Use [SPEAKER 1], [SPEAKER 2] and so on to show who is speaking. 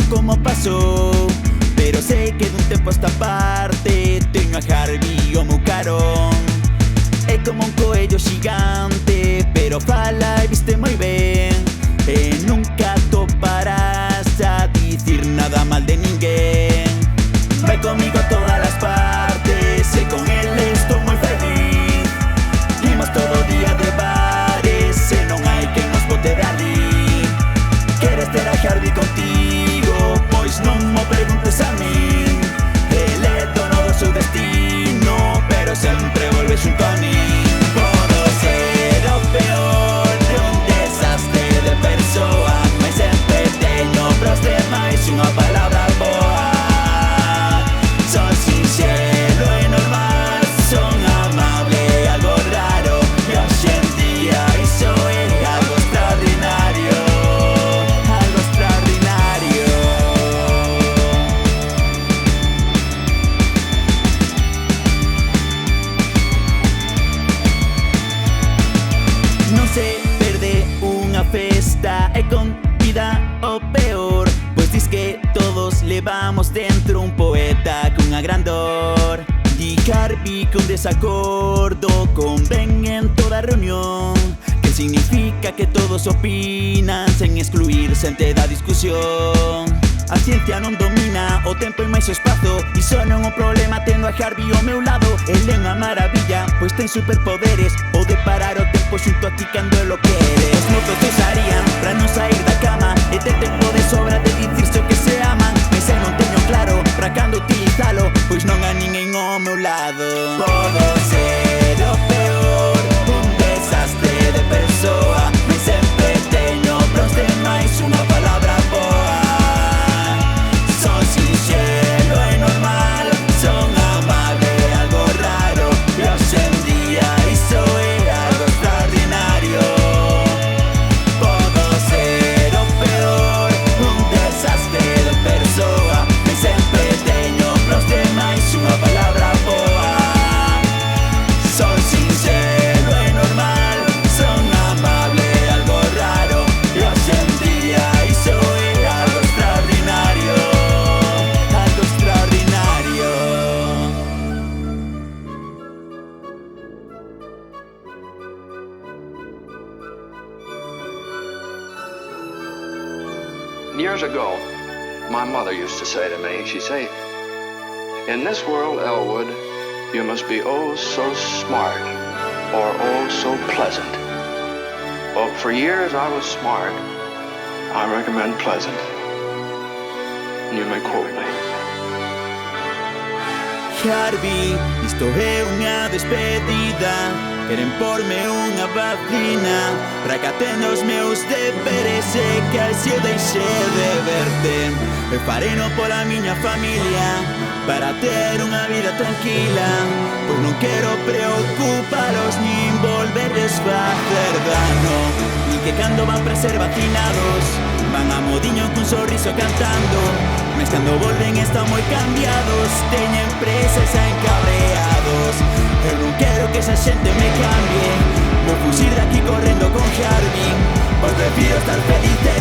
[SPEAKER 1] como pasou, pero sei que dun tempo a esta parte teño a Harvey o meu carón. É como un coello xigante, pero fala e viste moi ben, e nunca toparás a dicir nada mal de ninguén. Vai comigo a todas as partes e con él estou moi feliz. Imos todo día de bares e non hai quen nos bote de ali. Queres ter a Harvey contigo? Pois non mo preguntes a min. El é dono do seu destino, pero sempre volve xunto a min. Podo ser o peor de un desastre de persoa, mas sempre teño pros demais unha palabra boa. Son sinxelo e normal, son amable e algo raro, e hoxe en día iso é algo extraordinario, algo extraordinario. Non se perde unha festa e convida o peor, pois dis que todos levamos dentro un poeta cunha gran dor. Di Harvey que un desacordo convén en toda reunión, que significa que todos opinan sen excluir xente da discusión. A ciencia non domina o tempo e máis o espazo, iso non é un problema tendo a Harvey ao meu lado. El é unha maravilla, pois ten superpoderes, pode parar o tempo xunto a ti cando lo quere. Os mozos te usarían pra non sair da cama e ter tempo de sobra de dicirse o que se aman, mas eu non teño claro pra cando utilizalo, pois non hai ninguén ao meu lado. Podo ser o peor, un desastre de persoa, mas sempre teño pros demais unha palabra boa. Son sinxelo e normal, son amable e algo raro, e hoxe en día iso é algo extraordinario. Podo ser o peor, un desastre de persoa, mas sempre teño pros demais unha palabra boa. Son sinxelo e normal, son amable e algo raro, e hoxe en día iso é algo extraordinario, algo extraordinario.
[SPEAKER 2] Years ago, my mother used to say to me, she'd say, "In this world, Elwood, you must be oh so smart or oh so pleasant." Well, for years I was smart. I recommend pleasant. You may quote me.
[SPEAKER 1] Harvey, isto é unha despedida. Queren porme unha vacina para que atenda os meus deberes e que así eu deixe de verte. E fareno pola miña familia para ter unha vida tranquila, pois non quero preocupalos nin volverles facer dano, nin que cando van para ser vacinados van a modiño cun sorriso cantando, mas cando volven están moi cambiados, teñen preses e encabreados. Eu non quero que esa xente me cambie, vou fuxir de aquí correndo con Harvey, pois prefiro estar feliz de